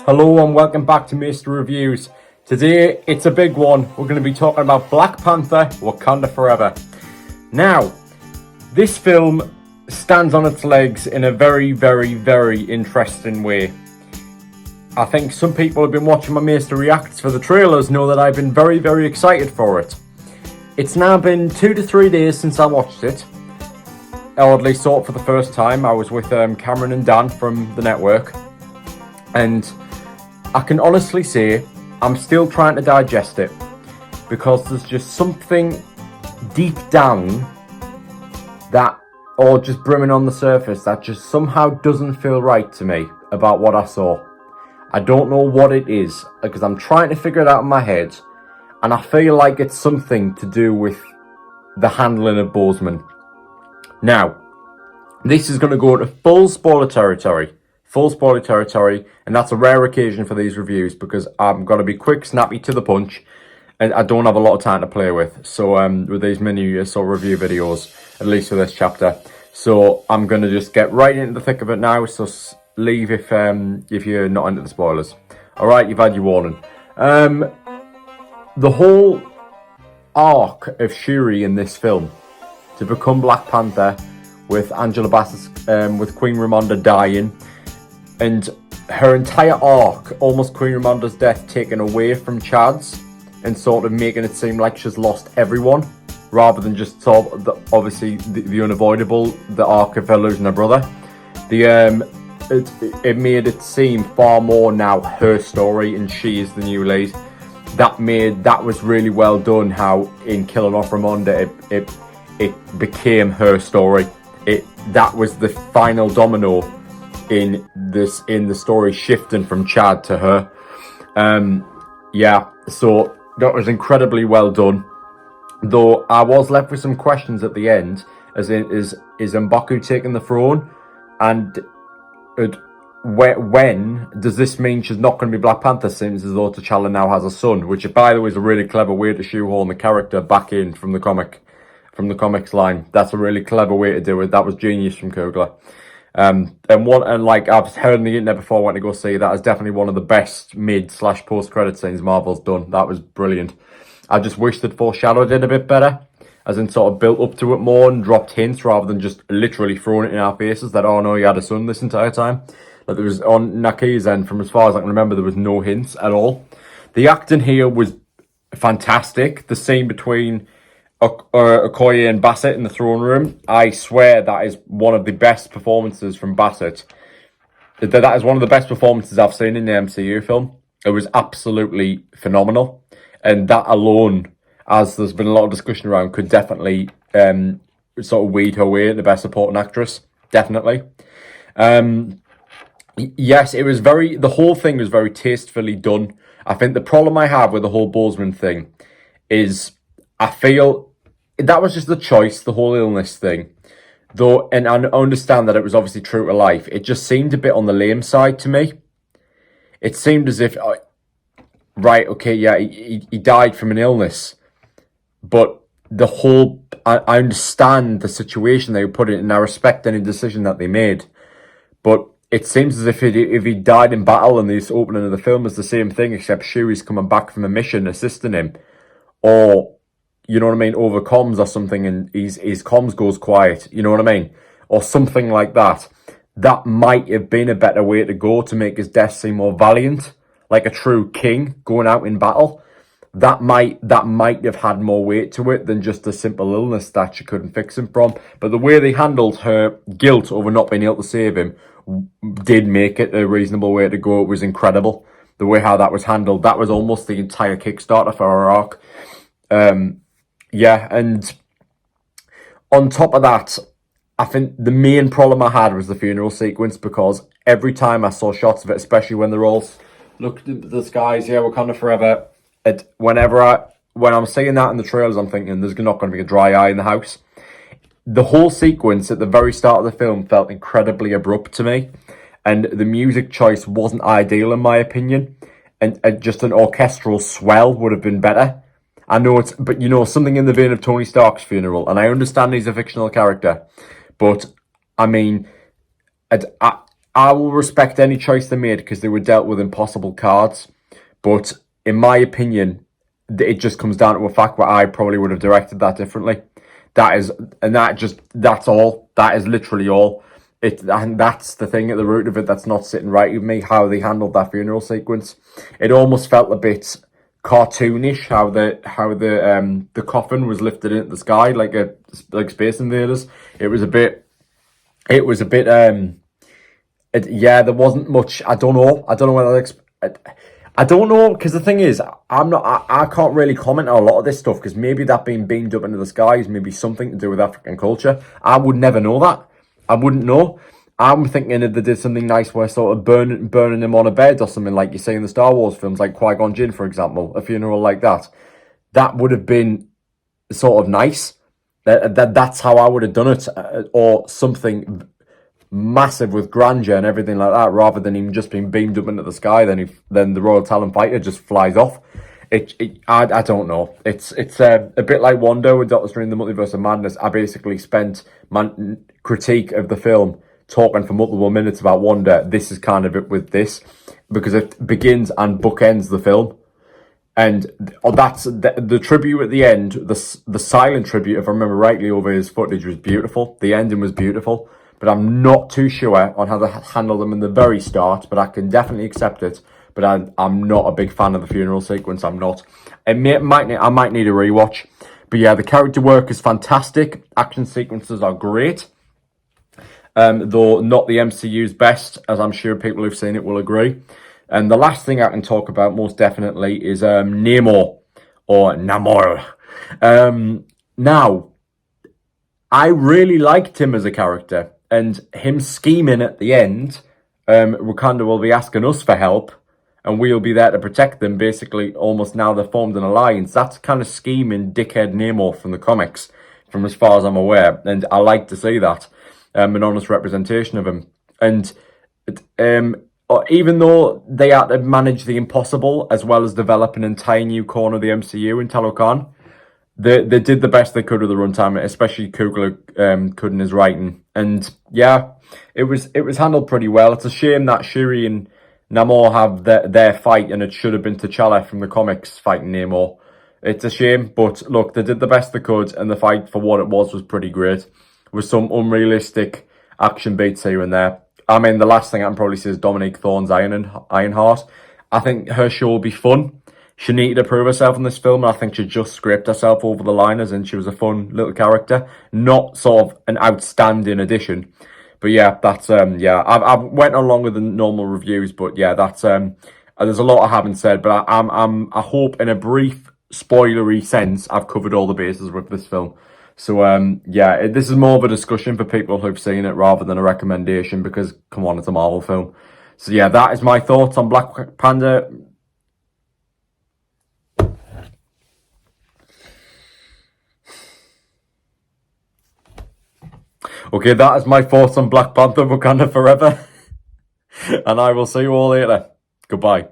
Hello and welcome back to Mayster Reviews. Today, it's a big one. We're going to be talking about Black Panther, Wakanda Forever. Now, this film stands on its legs in a very, very, very interesting way. I think some people have been watching my Mayster Reacts for the trailers know that I've been very, very excited for it. It's now been 2 to 3 days since I watched it. I at least saw it for the first time. I was with Cameron and Dan from the network. And I can honestly say I'm still trying to digest it because there's just something deep down that, or just brimming on the surface, that just somehow doesn't feel right to me about what I saw. I don't know what it is because I'm trying to figure it out in my head, and I feel like it's something to do with the handling of Boseman. Now, this is going to go into full spoiler territory, and that's a rare occasion for these reviews because I'm going to be quick, snappy, to the punch, and I don't have a lot of time to play with. So with these mini sort of review videos, at least for this chapter, so I'm going to just get right into the thick of it now. So leave if you're not into the spoilers. All right, you've had your warning. The whole arc of Shuri in this film to become Black Panther, with Angela Bassett's, with Queen Ramonda dying, and her entire arc, almost Queen Ramonda's death taken away from Chad's, and sort of making it seem like she's lost everyone, rather than just sort of the unavoidable, the arc of her losing her brother. It made it seem far more now her story, and she is the new lead. That was really well done. How in killing off Ramonda, it became her story. That was the final domino in the story shifting from Chad to her. So that was incredibly well done. Though I was left with some questions at the end, as in is M'Baku taking the throne, and when does this mean she's not going to be Black Panther, since as though T'Challa now has a son, which by the way is a really clever way to shoehorn the character back in from the comics line. That's a really clever way to do it. That was genius from Coogler. And like I've heard on the internet before, I went to go see, that is definitely one of the best mid/post credit scenes Marvel's done. That was brilliant. I just wish they'd foreshadowed it a bit better, as in sort of built up to it more and dropped hints rather than just literally throwing it in our faces that, oh no, you had a son this entire time. Like there was on Naki's end, from as far as I can remember, there was no hints at all. The acting here was fantastic. The scene between Okoye and Bassett in the throne room, I swear that is one of the best performances from Bassett. That is one of the best performances I've seen in the MCU film. It was absolutely phenomenal, and that alone, as there's been a lot of discussion around, could definitely sort of weed her way into best supporting actress. Definitely. Yes, the whole thing was very tastefully done. I think the problem I have with the whole Boseman thing is I feel that was just the choice, the whole illness thing. Though, and I understand that it was obviously true to life, it just seemed a bit on the lame side to me. It seemed as if, right, okay, yeah, he died from an illness. But the whole, I understand the situation they put in, and I respect any decision that they made. But it seems as if he died in battle, and this opening of the film is the same thing, except Shuri's coming back from a mission assisting him. Or, you know what I mean, over comms or something, and his comms goes quiet, you know what I mean? Or something like that. That might have been a better way to go to make his death seem more valiant, like a true king going out in battle. That might have had more weight to it than just a simple illness that she couldn't fix him from. But the way they handled her guilt over not being able to save him did make it a reasonable way to go. It was incredible. The way how that was handled, that was almost the entire Kickstarter for her arc. And on top of that, I think the main problem I had was the funeral sequence, because every time I saw shots of it, especially when they're all looked into the skies, yeah, Wakanda Forever, when I'm seeing that in the trailers, I'm thinking there's not going to be a dry eye in the house. The whole sequence at the very start of the film felt incredibly abrupt to me, and the music choice wasn't ideal in my opinion, and just an orchestral swell would have been better. I know but something in the vein of Tony Stark's funeral, and I understand he's a fictional character, but I mean, I will respect any choice they made because they were dealt with impossible cards. But in my opinion, it just comes down to a fact where I probably would have directed that differently. That's all. That is literally all. And that's the thing at the root of it that's not sitting right with me, how they handled that funeral sequence. It almost felt a bit cartoonish how the coffin was lifted into the sky like Space Invaders. Yeah, there wasn't much. I don't know. I don't know whether I don't know, because the thing is, I can't really comment on a lot of this stuff because maybe that being beamed up into the sky is maybe something to do with African culture. I would never know that. I wouldn't know. I'm thinking if they did something nice where sort of burning him on a bed or something like you see in the Star Wars films, like Qui-Gon Jinn, for example, a funeral like that. That would have been sort of nice. That's how I would have done it, or something massive with grandeur and everything like that, rather than him just being beamed up into the sky. Then the Royal Talon fighter just flies off. I don't know. It's a bit like Wanda with Doctor Strange: The Multiverse of Madness. I basically spent my critique of the film talking for multiple minutes about Wanda. This is kind of it with this, because it begins and bookends the film. And that's the tribute at the end, the silent tribute, if I remember rightly, over his footage was beautiful. The ending was beautiful, but I'm not too sure on how they handle them in the very start, but I can definitely accept it. But I'm not a big fan of the funeral sequence. I'm not. I might need a rewatch. But yeah, the character work is fantastic. Action sequences are great. Though not the MCU's best, as I'm sure people who've seen it will agree. And the last thing I can talk about most definitely is Namor, or Namor. Now, I really liked him as a character, and him scheming at the end, Wakanda will be asking us for help, and we'll be there to protect them, basically, almost now they've formed an alliance. That's kind of scheming dickhead Namor from the comics, from as far as I'm aware, and I like to see that, an honest representation of him. And even though they had to manage the impossible, as well as develop an entire new corner of the MCU in Talokan, they did the best they could with the runtime, especially Coogler could in his writing. And yeah, it was handled pretty well. It's a shame that Shuri and Namor have their fight, and it should have been T'Challa from the comics fighting Namor. It's a shame, but look, they did the best they could, and the fight for what it was pretty great, with some unrealistic action beats here and there. I mean, the last thing I can probably say is Dominique Thorne's Ironheart. I think her show will be fun. She needed to prove herself in this film, and I think she just scraped herself over the line, as in she was a fun little character, not sort of an outstanding addition. But yeah, that's yeah. I've went on longer than normal reviews, but yeah, that's there's a lot I haven't said, but I hope in a brief spoilery sense I've covered all the bases with this film. So yeah, this is more of a discussion for people who've seen it rather than a recommendation, because come on, it's a Marvel film. So yeah, that is my thoughts on Black Panther. Okay, that is my thoughts on Black Panther: Wakanda Forever. And I will see you all later. Goodbye.